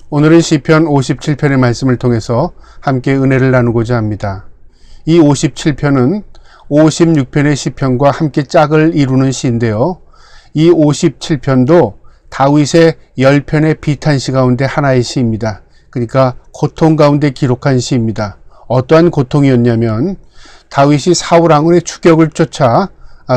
오늘은 시편 57편의 말씀을 통해서 함께 은혜를 나누고자 합니다. 이 57편은 56편의 시편과 함께 짝을 이루는 시인데요. 이 57편도 다윗의 10편의 비탄시 가운데 하나의 시입니다. 그러니까 고통 가운데 기록한 시입니다. 어떠한 고통이었냐면 다윗이 사울 왕의 추격을 쫓아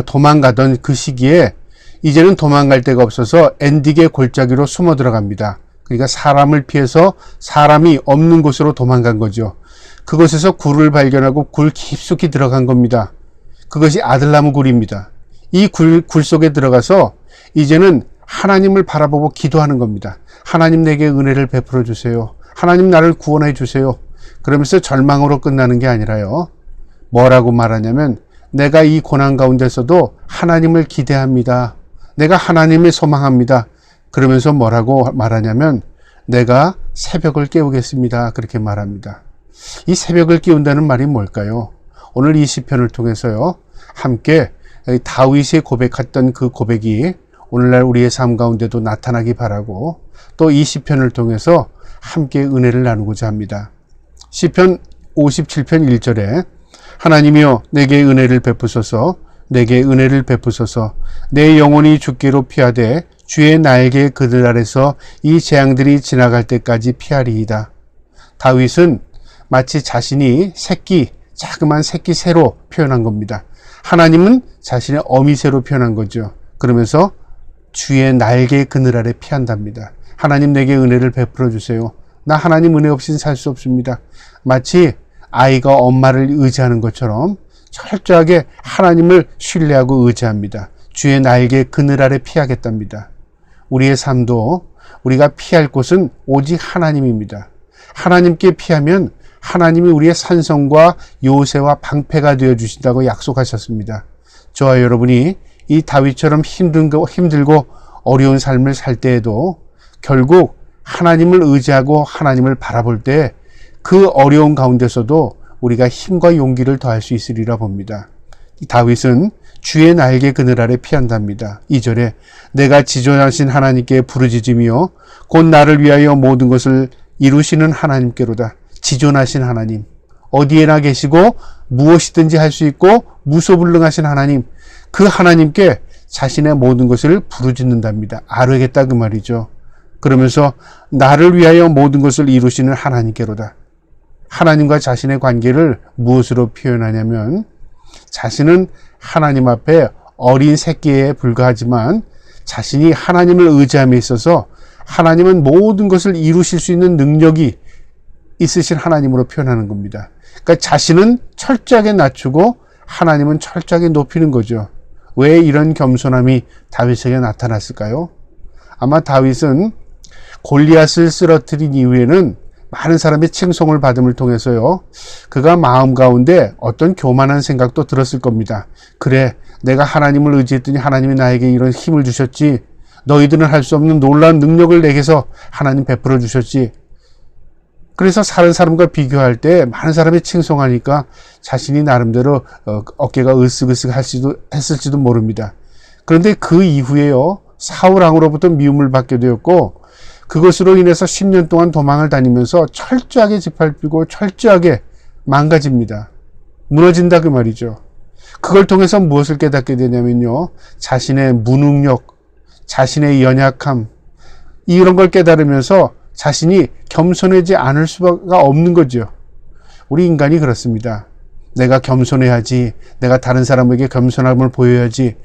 도망가던 그 시기에 이제는 도망갈 데가 없어서 엔딕의 골짜기로 숨어 들어갑니다. 그러니까 사람을 피해서 사람이 없는 곳으로 도망간 거죠. 그곳에서 굴을 발견하고 굴 깊숙이 들어간 겁니다. 그것이 아들나무 굴입니다. 이 굴 속에 들어가서 이제는 하나님을 바라보고 기도하는 겁니다. 하나님 내게 은혜를 베풀어 주세요. 하나님 나를 구원해 주세요. 그러면서 절망으로 끝나는 게 아니라요. 뭐라고 말하냐면 내가 이 고난 가운데서도 하나님을 기대합니다. 내가 하나님을 소망합니다. 그러면서 뭐라고 말하냐면 내가 새벽을 깨우겠습니다. 그렇게 말합니다. 이 새벽을 깨운다는 말이 뭘까요? 오늘 이 시편을 통해서요. 함께 다윗이 고백했던 그 고백이 오늘날 우리의 삶 가운데도 나타나기 바라고 또 이 시편을 통해서 함께 은혜를 나누고자 합니다. 시편 57편 1절에 하나님이여 내게 은혜를 베푸소서 내게 은혜를 베푸소서 내 영혼이 죽기로 피하되 주의 날개 그늘 아래서 이 재앙들이 지나갈 때까지 피하리이다. 다윗은 마치 자신이 자그마한 새끼 새로 표현한 겁니다. 하나님은 자신의 어미새로 표현한 거죠. 그러면서 주의 날개 그늘 아래 피한답니다. 하나님 내게 은혜를 베풀어 주세요. 나 하나님 은혜 없이는 살 수 없습니다. 마치 아이가 엄마를 의지하는 것처럼 철저하게 하나님을 신뢰하고 의지합니다. 주의 날개 그늘 아래 피하겠답니다. 우리의 삶도 우리가 피할 곳은 오직 하나님입니다. 하나님께 피하면 하나님이 우리의 산성과 요새와 방패가 되어주신다고 약속하셨습니다. 저와 여러분이 이 다윗처럼 힘들고 어려운 삶을 살 때에도 결국 하나님을 의지하고 하나님을 바라볼 때 그 어려운 가운데서도 우리가 힘과 용기를 더할 수 있으리라 봅니다. 다윗은 주의 날개 그늘 아래 피한답니다. 2절에 내가 지존하신 하나님께 부르짖으며 곧 나를 위하여 모든 것을 이루시는 하나님께로다. 지존하신 하나님, 어디에나 계시고 무엇이든지 할 수 있고 무소불능하신 하나님, 그 하나님께 자신의 모든 것을 부르짖는답니다. 아뢰겠다 그 말이죠. 그러면서 나를 위하여 모든 것을 이루시는 하나님께로다. 하나님과 자신의 관계를 무엇으로 표현하냐면 자신은 하나님 앞에 어린 새끼에 불과하지만 자신이 하나님을 의지함에 있어서 하나님은 모든 것을 이루실 수 있는 능력이 있으신 하나님으로 표현하는 겁니다. 그러니까 자신은 철저하게 낮추고 하나님은 철저하게 높이는 거죠. 왜 이런 겸손함이 다윗에게 나타났을까요? 아마 다윗은 골리앗을 쓰러뜨린 이후에는 많은 사람의 칭송을 받음을 통해서요. 그가 마음 가운데 어떤 교만한 생각도 들었을 겁니다. 그래, 내가 하나님을 의지했더니 하나님이 나에게 이런 힘을 주셨지. 너희들은 할 수 없는 놀라운 능력을 내게서 하나님 베풀어 주셨지. 그래서 다른 사람과 비교할 때 많은 사람이 칭송하니까 자신이 나름대로 어깨가 으쓱으쓱 했을지도 모릅니다. 그런데 그 이후에요. 사울 왕으로부터 미움을 받게 되었고 그것으로 인해서 10년 동안 도망을 다니면서 철저하게 짓밟히고 철저하게 망가집니다. 무너진다 그 말이죠. 그걸 통해서 무엇을 깨닫게 되냐면요. 자신의 무능력, 자신의 연약함 이런 걸 깨달으면서 자신이 겸손하지 않을 수가 없는 거죠. 우리 인간이 그렇습니다. 내가 겸손해야지, 내가 다른 사람에게 겸손함을 보여야지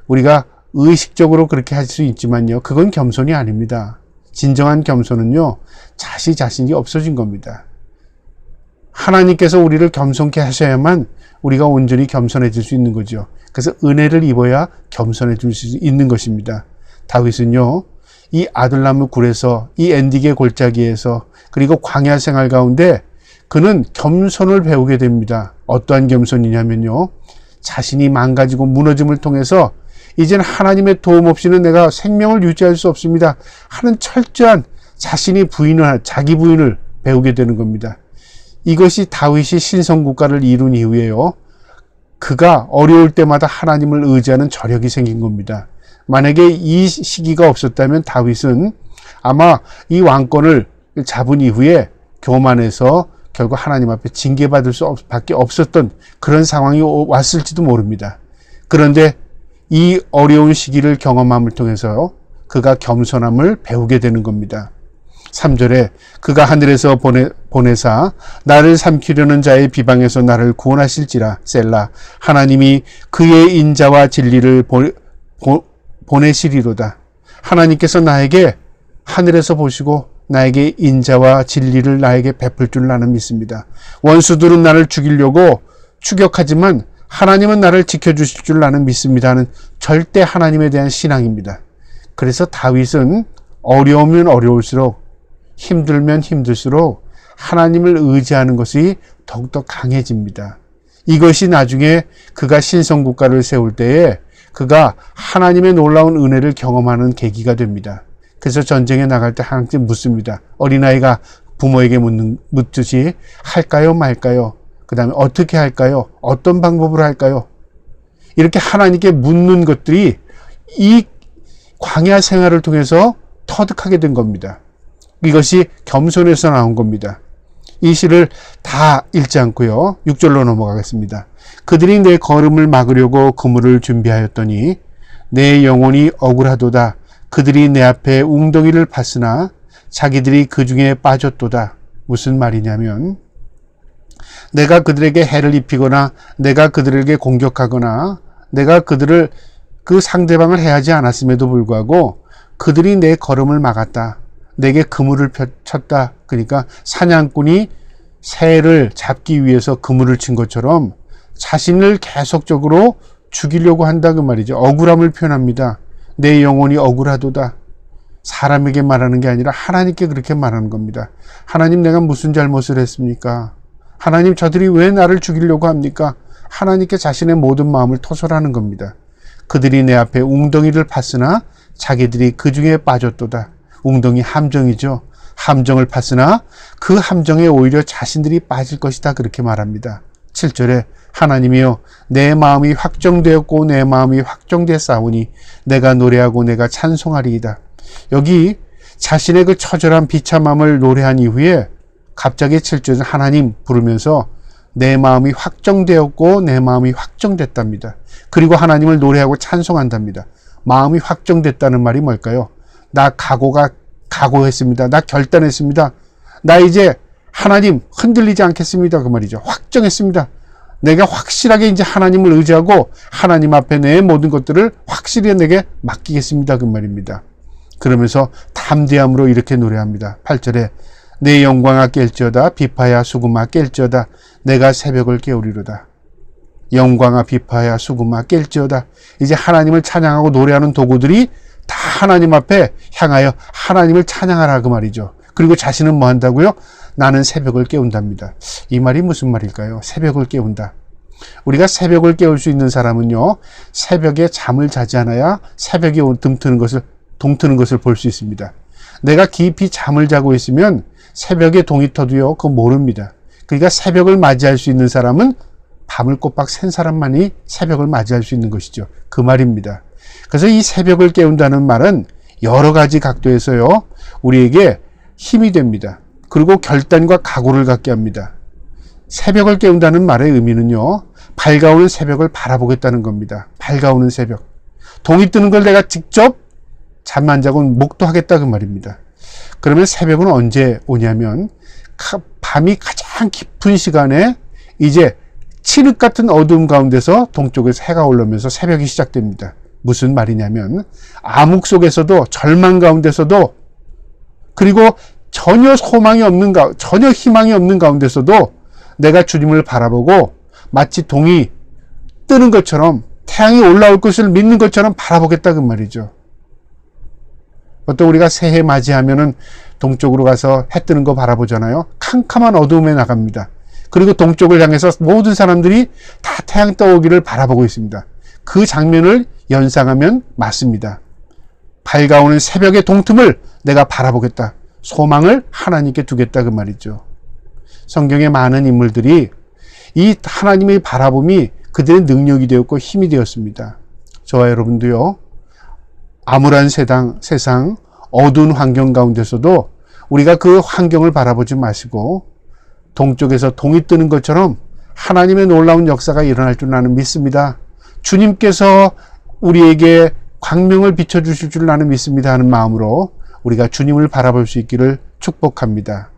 우리가 의식적으로 그렇게 할 수 있지만요. 그건 겸손이 아닙니다. 진정한 겸손은요. 자신이 없어진 겁니다. 하나님께서 우리를 겸손케 하셔야만 우리가 온전히 겸손해질 수 있는 거죠. 그래서 은혜를 입어야 겸손해질 수 있는 것입니다. 다윗은요. 이 아둘나무 굴에서 이 엔딕의 골짜기에서 그리고 광야 생활 가운데 그는 겸손을 배우게 됩니다. 어떠한 겸손이냐면요. 자신이 망가지고 무너짐을 통해서 이제는 하나님의 도움 없이는 내가 생명을 유지할 수 없습니다 하는 철저한 자기 부인을 배우게 되는 겁니다. 이것이 다윗이 신성국가를 이룬 이후에요. 그가 어려울 때마다 하나님을 의지하는 저력이 생긴 겁니다. 만약에 이 시기가 없었다면 다윗은 아마 이 왕권을 잡은 이후에 교만해서 결국 하나님 앞에 징계받을 수밖에 없었던 그런 상황이 왔을지도 모릅니다. 그런데 이 어려운 시기를 경험함을 통해서 그가 겸손함을 배우게 되는 겁니다. 3절에 그가 하늘에서 보내사 나를 삼키려는 자의 비방에서 나를 구원하실지라. 셀라. 하나님이 그의 인자와 진리를 보내시리로다. 하나님께서 나에게 하늘에서 보시고 나에게 인자와 진리를 나에게 베풀 줄 나는 믿습니다. 원수들은 나를 죽이려고 추격하지만 하나님은 나를 지켜주실 줄 나는 믿습니다 하는 절대 하나님에 대한 신앙입니다. 그래서 다윗은 어려우면 어려울수록, 힘들면 힘들수록 하나님을 의지하는 것이 더욱더 강해집니다. 이것이 나중에 그가 신성국가를 세울 때에 그가 하나님의 놀라운 은혜를 경험하는 계기가 됩니다. 그래서 전쟁에 나갈 때 항상 묻습니다. 어린아이가 부모에게 묻듯이 할까요 말까요? 그 다음에 어떻게 할까요? 어떤 방법으로 할까요? 이렇게 하나님께 묻는 것들이 이 광야 생활을 통해서 터득하게 된 겁니다. 이것이 겸손에서 나온 겁니다. 이 시를 다 읽지 않고요. 6절로 넘어가겠습니다. 그들이 내 걸음을 막으려고 그물을 준비하였더니 내 영혼이 억울하도다. 그들이 내 앞에 웅덩이를 팠으나 자기들이 그 중에 빠졌도다. 무슨 말이냐면 내가 그들에게 해를 입히거나 내가 그들에게 공격하거나 내가 그들을 그 상대방을 해하지 않았음에도 불구하고 그들이 내 걸음을 막았다. 내게 그물을 쳤다. 그러니까 사냥꾼이 새를 잡기 위해서 그물을 친 것처럼 자신을 계속적으로 죽이려고 한다 그 말이죠. 억울함을 표현합니다. 내 영혼이 억울하도다. 사람에게 말하는 게 아니라 하나님께 그렇게 말하는 겁니다. 하나님, 내가 무슨 잘못을 했습니까? 하나님, 저들이 왜 나를 죽이려고 합니까? 하나님께 자신의 모든 마음을 토설하는 겁니다. 그들이 내 앞에 웅덩이를 팠으나 자기들이 그 중에 빠졌도다. 웅덩이 함정이죠. 함정을 팠으나 그 함정에 오히려 자신들이 빠질 것이다. 그렇게 말합니다. 7절에 하나님이여 내 마음이 확정되었고 내 마음이 확정되었사오니 내가 노래하고 내가 찬송하리이다. 여기 자신의 그 처절한 비참함을 노래한 이후에 갑자기 7절에 하나님 부르면서 내 마음이 확정되었고 내 마음이 확정됐답니다. 그리고 하나님을 노래하고 찬송한답니다. 마음이 확정됐다는 말이 뭘까요? 나 각오했습니다. 나 결단했습니다. 나 이제 하나님 흔들리지 않겠습니다. 그 말이죠. 확정했습니다. 내가 확실하게 이제 하나님을 의지하고 하나님 앞에 내 모든 것들을 확실히 내게 맡기겠습니다. 그 말입니다. 그러면서 담대함으로 이렇게 노래합니다. 8절에 내 영광아 깰지어다 비파야 수금아 깰지어다 내가 새벽을 깨우리로다. 영광아 비파야 수금아 깰지어다. 이제 하나님을 찬양하고 노래하는 도구들이 다 하나님 앞에 향하여 하나님을 찬양하라 그 말이죠. 그리고 자신은 뭐 한다고요? 나는 새벽을 깨운답니다. 이 말이 무슨 말일까요? 새벽을 깨운다. 우리가 새벽을 깨울 수 있는 사람은요, 새벽에 잠을 자지 않아야 새벽에 동트는 것을 볼 수 있습니다. 내가 깊이 잠을 자고 있으면 새벽에 동이 터도요, 그거 모릅니다. 그러니까 새벽을 맞이할 수 있는 사람은 밤을 꼬박 샌 사람만이 새벽을 맞이할 수 있는 것이죠. 그 말입니다. 그래서 이 새벽을 깨운다는 말은 여러 가지 각도에서요, 우리에게 힘이 됩니다. 그리고 결단과 각오를 갖게 합니다. 새벽을 깨운다는 말의 의미는요, 밝아오는 새벽을 바라보겠다는 겁니다. 밝아오는 새벽. 동이 뜨는 걸 내가 직접 잠 안 자고 목도하겠다 그 말입니다. 그러면 새벽은 언제 오냐면 밤이 가장 깊은 시간에 이제 칠흑 같은 어두움 가운데서 동쪽에서 해가 올라오면서 새벽이 시작됩니다. 무슨 말이냐면 암흑 속에서도 절망 가운데서도 그리고 전혀 희망이 없는 가운데서도 내가 주님을 바라보고 마치 동이 뜨는 것처럼 태양이 올라올 것을 믿는 것처럼 바라보겠다 그 말이죠. 보통 우리가 새해 맞이하면은 동쪽으로 가서 해 뜨는 거 바라보잖아요. 캄캄한 어두움에 나갑니다. 그리고 동쪽을 향해서 모든 사람들이 다 태양 떠오기를 바라보고 있습니다. 그 장면을 연상하면 맞습니다. 밝아오는 새벽의 동틈을 내가 바라보겠다. 소망을 하나님께 두겠다 그 말이죠. 성경의 많은 인물들이 이 하나님의 바라봄이 그들의 능력이 되었고 힘이 되었습니다. 저와 여러분도요, 암울한 세상, 어두운 환경 가운데서도 우리가 그 환경을 바라보지 마시고 동쪽에서 동이 뜨는 것처럼 하나님의 놀라운 역사가 일어날 줄 나는 믿습니다. 주님께서 우리에게 광명을 비춰주실 줄 나는 믿습니다 하는 마음으로 우리가 주님을 바라볼 수 있기를 축복합니다.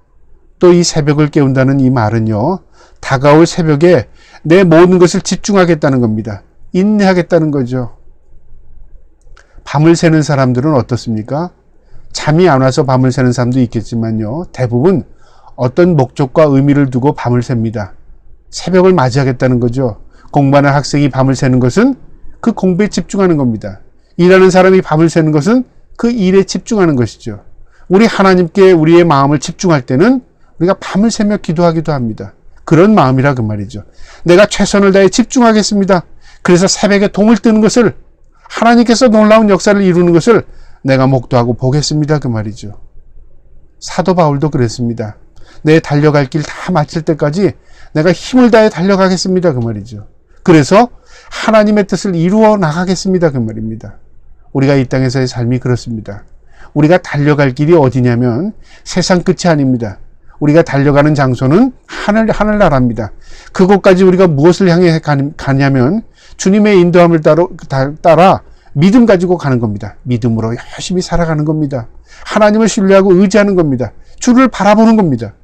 또 이 새벽을 깨운다는 이 말은요, 다가올 새벽에 내 모든 것을 집중하겠다는 겁니다. 인내하겠다는 거죠. 밤을 새는 사람들은 어떻습니까? 잠이 안 와서 밤을 새는 사람도 있겠지만요, 대부분 어떤 목적과 의미를 두고 밤을 셉니다. 새벽을 맞이하겠다는 거죠. 공부하는 학생이 밤을 새는 것은 그 공부에 집중하는 겁니다. 일하는 사람이 밤을 새는 것은 그 일에 집중하는 것이죠. 우리 하나님께 우리의 마음을 집중할 때는 우리가 밤을 새며 기도하기도 합니다. 그런 마음이라 그 말이죠. 내가 최선을 다해 집중하겠습니다. 그래서 새벽에 동을 뜨는 것을, 하나님께서 놀라운 역사를 이루는 것을 내가 목도하고 보겠습니다 그 말이죠. 사도 바울도 그랬습니다. 내 달려갈 길 다 마칠 때까지 내가 힘을 다해 달려가겠습니다 그 말이죠. 그래서 하나님의 뜻을 이루어 나가겠습니다 그 말입니다. 우리가 이 땅에서의 삶이 그렇습니다. 우리가 달려갈 길이 어디냐면 세상 끝이 아닙니다. 우리가 달려가는 장소는 하늘나라입니다. 그곳까지 우리가 무엇을 향해 가냐면 주님의 인도함을 따라 믿음 가지고 가는 겁니다. 믿음으로 열심히 살아가는 겁니다. 하나님을 신뢰하고 의지하는 겁니다. 주를 바라보는 겁니다.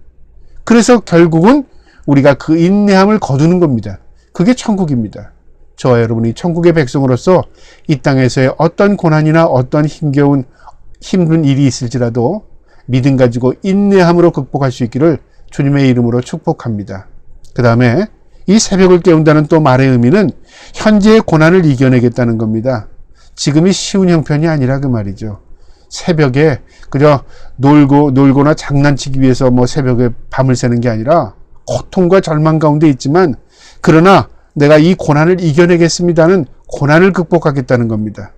그래서 결국은 우리가 그 인내함을 거두는 겁니다. 그게 천국입니다. 저와 여러분이 천국의 백성으로서 이 땅에서의 어떤 고난이나 어떤 힘든 일이 있을지라도 믿음 가지고 인내함으로 극복할 수 있기를 주님의 이름으로 축복합니다. 그 다음에 이 새벽을 깨운다는 또 말의 의미는 현재의 고난을 이겨내겠다는 겁니다. 지금이 쉬운 형편이 아니라 그 말이죠. 새벽에 그저 놀거나 장난치기 위해서 새벽에 밤을 새는 게 아니라 고통과 절망 가운데 있지만, 그러나 내가 이 고난을 이겨내겠습니다는 고난을 극복하겠다는 겁니다.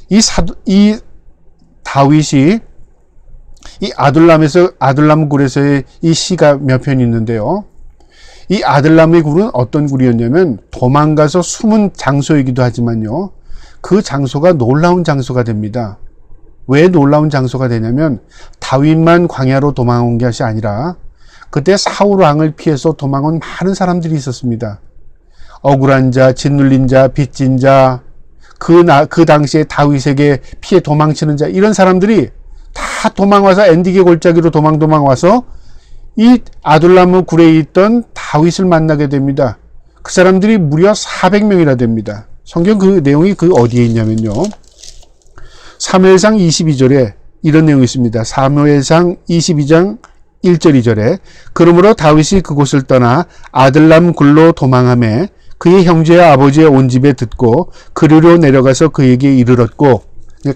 이 다윗이 이 아둘람 굴에서의 이 시가 몇 편 있는데요. 이 아둘람의 굴은 어떤 굴이었냐면 도망가서 숨은 장소이기도 하지만요, 그 장소가 놀라운 장소가 됩니다. 왜 놀라운 장소가 되냐면 다윗만 광야로 도망온 것이 아니라 그때 사울 왕을 피해서 도망온 많은 사람들이 있었습니다. 억울한 자, 짓눌린 자, 빚진 자, 그 당시에 다윗에게 피해 도망치는 자, 이런 사람들이 다 도망와서 엔디게 골짜기로 도망와서 이 아둘람 굴에 있던 다윗을 만나게 됩니다. 그 사람들이 무려 400명이나 됩니다. 성경 그 내용이 어디에 있냐면요, 사무엘상 22절에 이런 내용이 있습니다. 사무엘상 22장 1절 2절에 그러므로 다윗이 그곳을 떠나 아둘람 굴로 도망하매 그의 형제와 아버지의 온 집에 듣고 그리로 내려가서 그에게 이르렀고,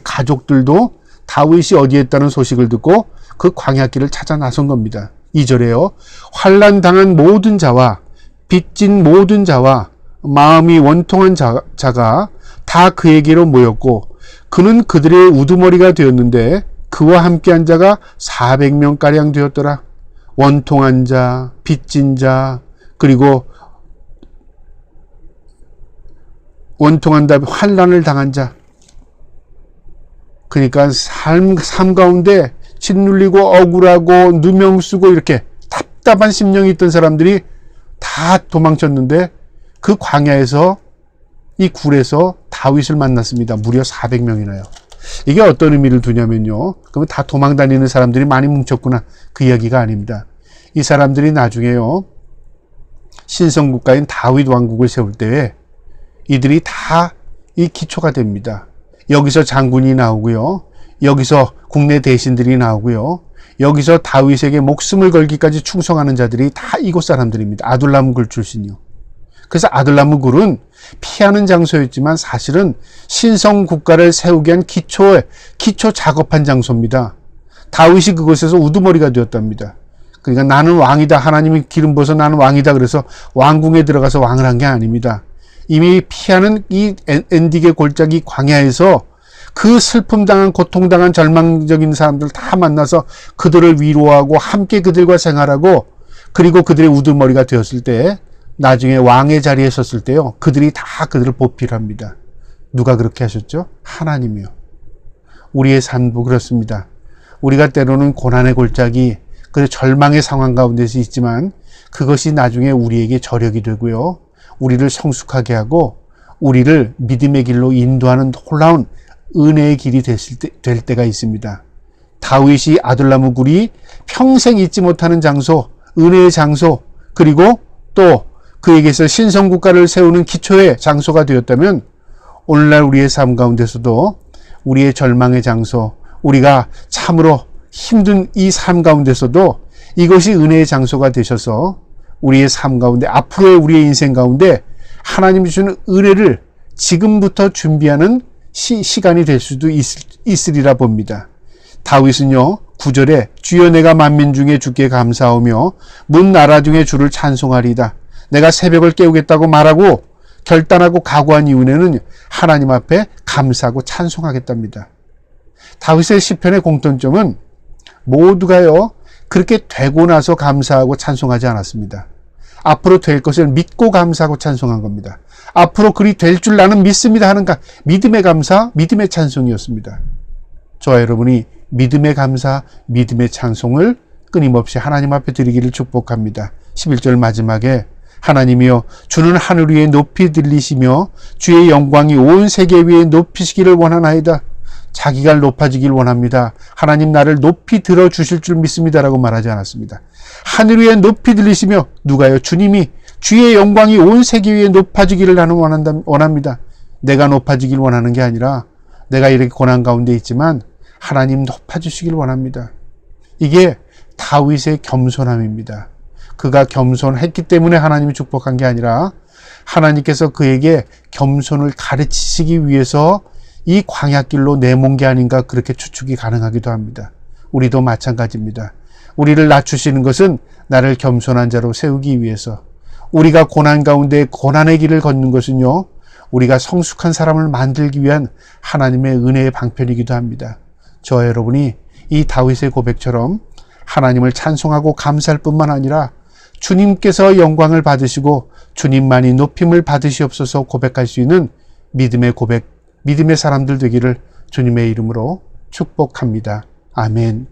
가족들도 다윗이 어디에 있다는 소식을 듣고 그 광야길을 찾아 나선 겁니다. 2절에요. 환난 당한 모든 자와 빚진 모든 자와 마음이 원통한 자가 다 그에게로 모였고 그는 그들의 우두머리가 되었는데 그와 함께한 자가 400명가량 되었더라. 원통한 자, 빚진 자, 그리고 원통한 다음에 환난을 당한 자. 그러니까 삶 가운데 짓눌리고 억울하고 누명 쓰고 이렇게 답답한 심령이 있던 사람들이 다 도망쳤는데 그 광야에서 이 굴에서 다윗을 만났습니다. 무려 400명이나요. 이게 어떤 의미를 두냐면요, 그러면 다 도망 다니는 사람들이 많이 뭉쳤구나, 그 이야기가 아닙니다. 이 사람들이 나중에요, 신성국가인 다윗 왕국을 세울 때에 이들이 다 이 기초가 됩니다. 여기서 장군이 나오고요, 여기서 국내 대신들이 나오고요, 여기서 다윗에게 목숨을 걸기까지 충성하는 자들이 다 이곳 사람들입니다. 아둘람 굴 출신이요. 그래서 아둘람 굴은 피하는 장소였지만 사실은 신성 국가를 세우기 위한 기초 작업한 장소입니다. 다윗이 그곳에서 우두머리가 되었답니다. 그러니까 나는 왕이다, 하나님이 기름 부어서 나는 왕이다, 그래서 왕궁에 들어가서 왕을 한 게 아닙니다. 이미 피하는 이 엔디게 골짜기 광야에서 그 슬픔당한, 고통당한, 절망적인 사람들 다 만나서 그들을 위로하고 함께 그들과 생활하고, 그리고 그들의 우두머리가 되었을 때 나중에 왕의 자리에 섰을 때요, 그들이 다 그들을 보필합니다. 누가 그렇게 하셨죠? 하나님이요. 우리의 삶도 그렇습니다. 우리가 때로는 고난의 골짜기, 그리고 절망의 상황 가운데서 있지만 그것이 나중에 우리에게 저력이 되고요. 우리를 성숙하게 하고 우리를 믿음의 길로 인도하는 놀라운 은혜의 길이 될 때가 있습니다. 다윗이 아둘람 굴이 평생 잊지 못하는 장소, 은혜의 장소, 그리고 또 그에게서 신성국가를 세우는 기초의 장소가 되었다면 오늘날 우리의 삶 가운데서도 우리의 절망의 장소, 우리가 참으로 힘든 이 삶 가운데서도 이것이 은혜의 장소가 되셔서 우리의 삶 가운데, 앞으로의 우리의 인생 가운데 하나님이 주는 은혜를 지금부터 준비하는 시간이 될 수도 있으리라 봅니다. 다윗은요, 9절에 주여 내가 만민 중에 주께 감사하며 문 나라 중에 주를 찬송하리이다. 내가 새벽을 깨우겠다고 말하고 결단하고 각오한 이후에는 하나님 앞에 감사하고 찬송하겠답니다. 다윗의 시편의 공통점은 모두가요, 그렇게 되고 나서 감사하고 찬송하지 않았습니다. 앞으로 될 것을 믿고 감사하고 찬송한 겁니다. 앞으로 그리 될 줄 나는 믿습니다 하는 믿음의 감사, 믿음의 찬송이었습니다. 저와 여러분이 믿음의 감사, 믿음의 찬송을 끊임없이 하나님 앞에 드리기를 축복합니다. 11절 마지막에 하나님이여 주는 하늘 위에 높이 들리시며 주의 영광이 온 세계 위에 높이시기를 원하나이다. 자기가 높아지길 원합니다. 하나님 나를 높이 들어주실 줄 믿습니다라고 말하지 않았습니다. 하늘 위에 높이 들리시며 누가요? 주님이 주의 영광이 온 세계 위에 높아지기를 나는 원합니다. 내가 높아지길 원하는 게 아니라 내가 이렇게 고난 가운데 있지만 하나님 높아주시길 원합니다. 이게 다윗의 겸손함입니다. 그가 겸손했기 때문에 하나님이 축복한 게 아니라 하나님께서 그에게 겸손을 가르치시기 위해서 이 광야길로 내몬 게 아닌가 그렇게 추측이 가능하기도 합니다. 우리도 마찬가지입니다. 우리를 낮추시는 것은 나를 겸손한 자로 세우기 위해서, 우리가 고난 가운데 고난의 길을 걷는 것은요, 우리가 성숙한 사람을 만들기 위한 하나님의 은혜의 방편이기도 합니다. 저와 여러분이 이 다윗의 고백처럼 하나님을 찬송하고 감사할 뿐만 아니라 주님께서 영광을 받으시고 주님만이 높임을 받으시옵소서 고백할 수 있는 믿음의 고백, 믿음의 사람들 되기를 주님의 이름으로 축복합니다. 아멘.